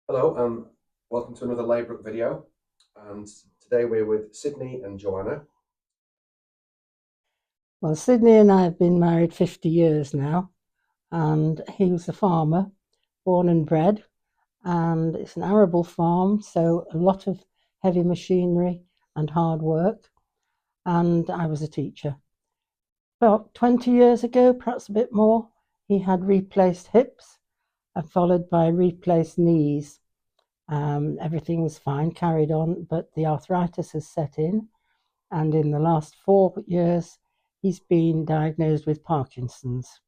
Hello and welcome to another Laybrook video. And today we're with Sydney and Joanna. Well, Sydney and I have been married 50 years now, and he was a farmer, born and bred, and it's an arable farm, so a lot of heavy machinery and hard work. And I was a teacher. About 20 years ago, perhaps a bit more, he had replaced hips and followed by replaced knees. Everything was fine, carried on, but the arthritis has set in, and in the last 4 years, he's been diagnosed with Parkinson's.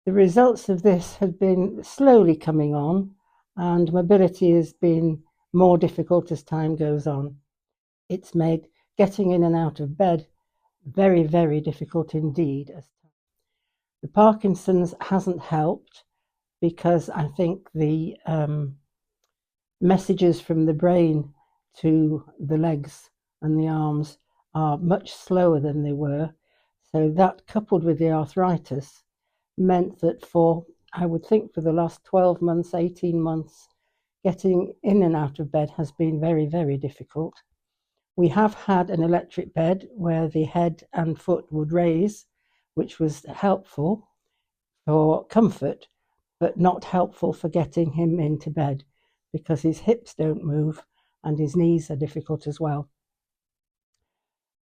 The results of this have been slowly coming on, and mobility has been more difficult as time goes on. It's made getting in and out of bed very, very difficult indeed. The Parkinson's hasn't helped because I think the messages from the brain to the legs and the arms are much slower than they were. So that, coupled with the arthritis, meant that I would think for the last 12 months, 18 months, getting in and out of bed has been very, very difficult. We have had an electric bed where the head and foot would raise, which was helpful for comfort, but not helpful for getting him into bed because his hips don't move and his knees are difficult as well.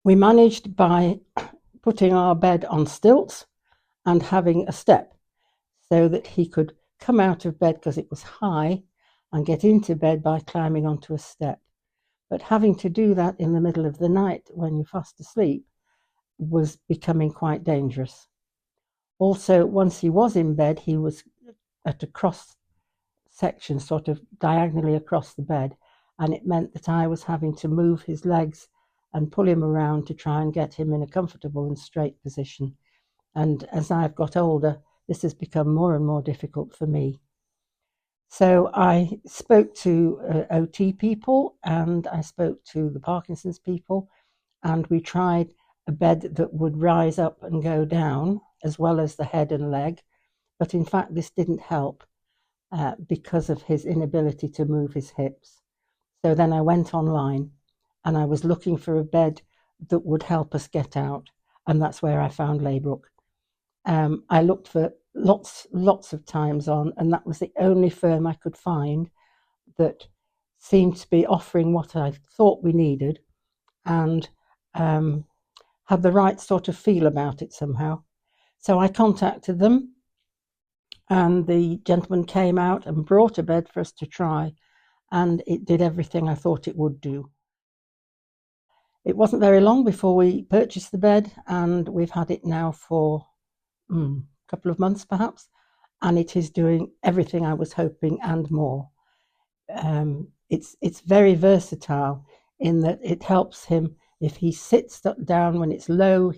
We managed by putting our bed on stilts and having a step so that he could come out of bed because it was high and get into bed by climbing onto a step. But having to do that in the middle of the night when you're fast asleep was becoming quite dangerous. Also, once he was in bed, he was at a cross section, sort of diagonally across the bed, and it meant that I was having to move his legs and pull him around to try and get him in a comfortable and straight position. And as I've got older, this has become more and more difficult for me. So I spoke to OT people and I spoke to the Parkinson's people, and we tried a bed that would rise up and go down as well as the head and leg. But in fact, this didn't help because of his inability to move his hips. So then I went online and I was looking for a bed that would help us get out. And that's where I found Laybrook. I looked for lots of times on, and that was the only firm I could find that seemed to be offering what I thought we needed and had the right sort of feel about it somehow. So I contacted them, and the gentleman came out and brought a bed for us to try, and it did everything I thought it would do. It wasn't very long before we purchased the bed, and we've had it now for a couple of months perhaps, and it is doing everything I was hoping and more. It's very versatile in that it helps him if he sits down when it's low.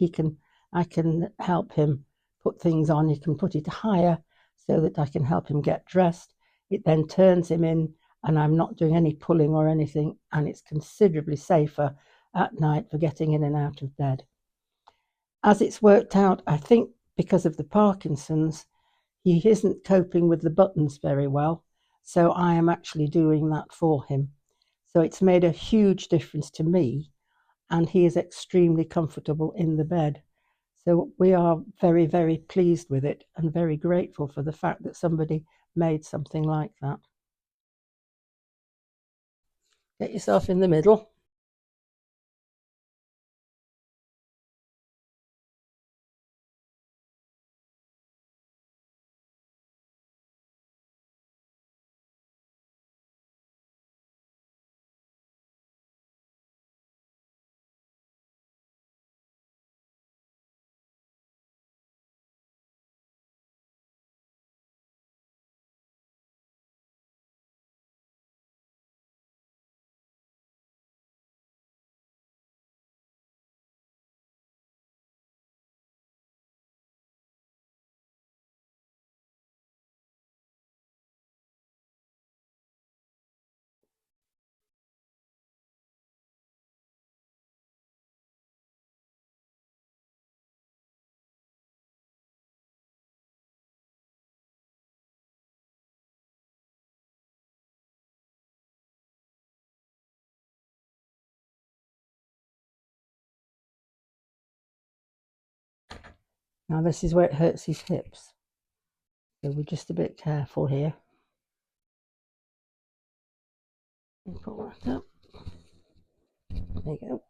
I can help him put things on. He can put it higher so that I can help him get dressed. It then turns him in, and I'm not doing any pulling or anything, and it's considerably safer at night for getting in and out of bed. As it's worked out, I think because of the Parkinson's, he isn't coping with the buttons very well. So I am actually doing that for him. So it's made a huge difference to me, and he is extremely comfortable in the bed. So we are very, very pleased with it and very grateful for the fact that somebody made something like that. Get yourself in the middle. Now this is where it hurts his hips. So we're just a bit careful here. Pull that up. There you go.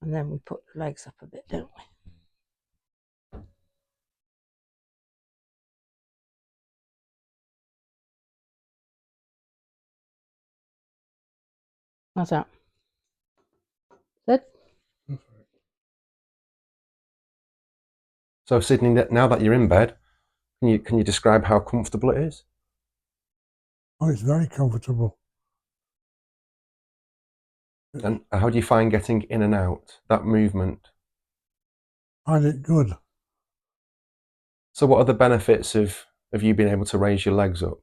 And then we put the legs up a bit, don't we? How's that? Good? So Sydney, now that you're in bed, can you describe how comfortable it is? Oh, it's very comfortable. And how do you find getting in and out, that movement? I find it good. So what are the benefits of you being able to raise your legs up?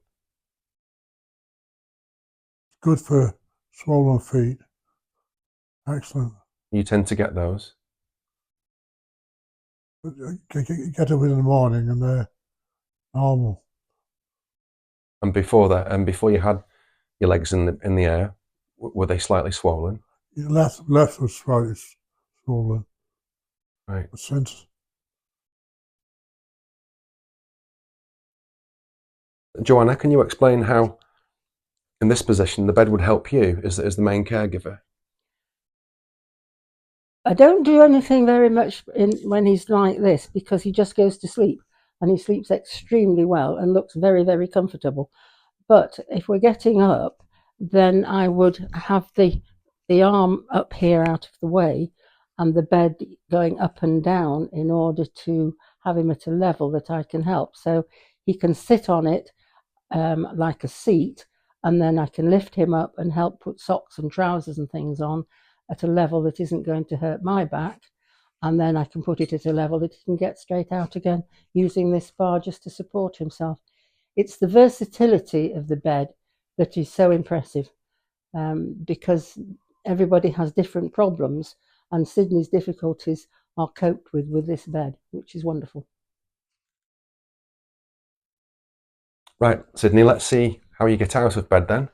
It's good for swollen feet. Excellent. You tend to get those? But you get up in the morning and they're normal. And before that, and before you had your legs in the air, were they slightly swollen? Left was slightly swollen. Right. But since Joanna, can you explain how, in this position, the bed would help you as the main caregiver? I don't do anything very much when he's like this, because he just goes to sleep, and he sleeps extremely well and looks very, very comfortable. But if we're getting up, then I would have the arm up here out of the way and the bed going up and down in order to have him at a level that I can help. So he can sit on it like a seat, and then I can lift him up and help put socks and trousers and things on at a level that isn't going to hurt my back. And then I can put it at a level that he can get straight out again using this bar just to support himself. It's the versatility of the bed that is so impressive, because everybody has different problems, and Sydney's difficulties are coped with this bed, which is wonderful. Right, Sydney, let's see how you get out of bed then.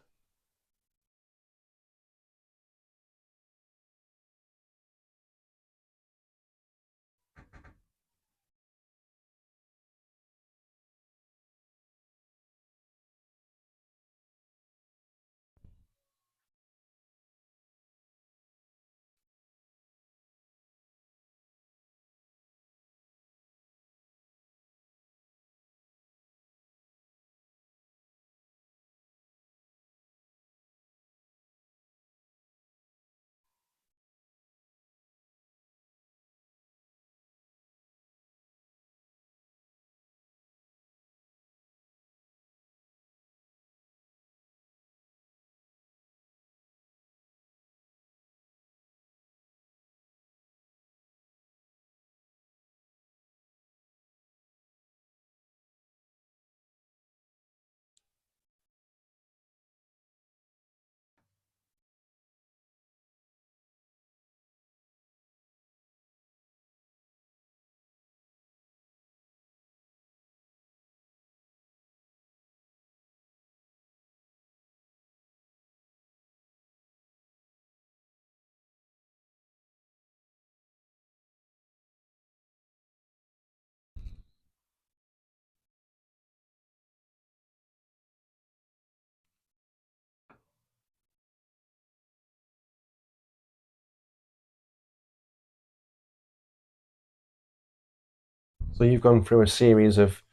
So you've gone through a series of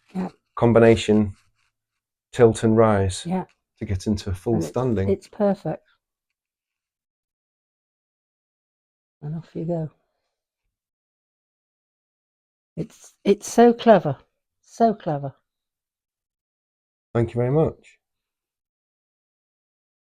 combination tilt and rise to get into full standing. It's perfect. And off you go. It's so clever, so clever. Thank you very much.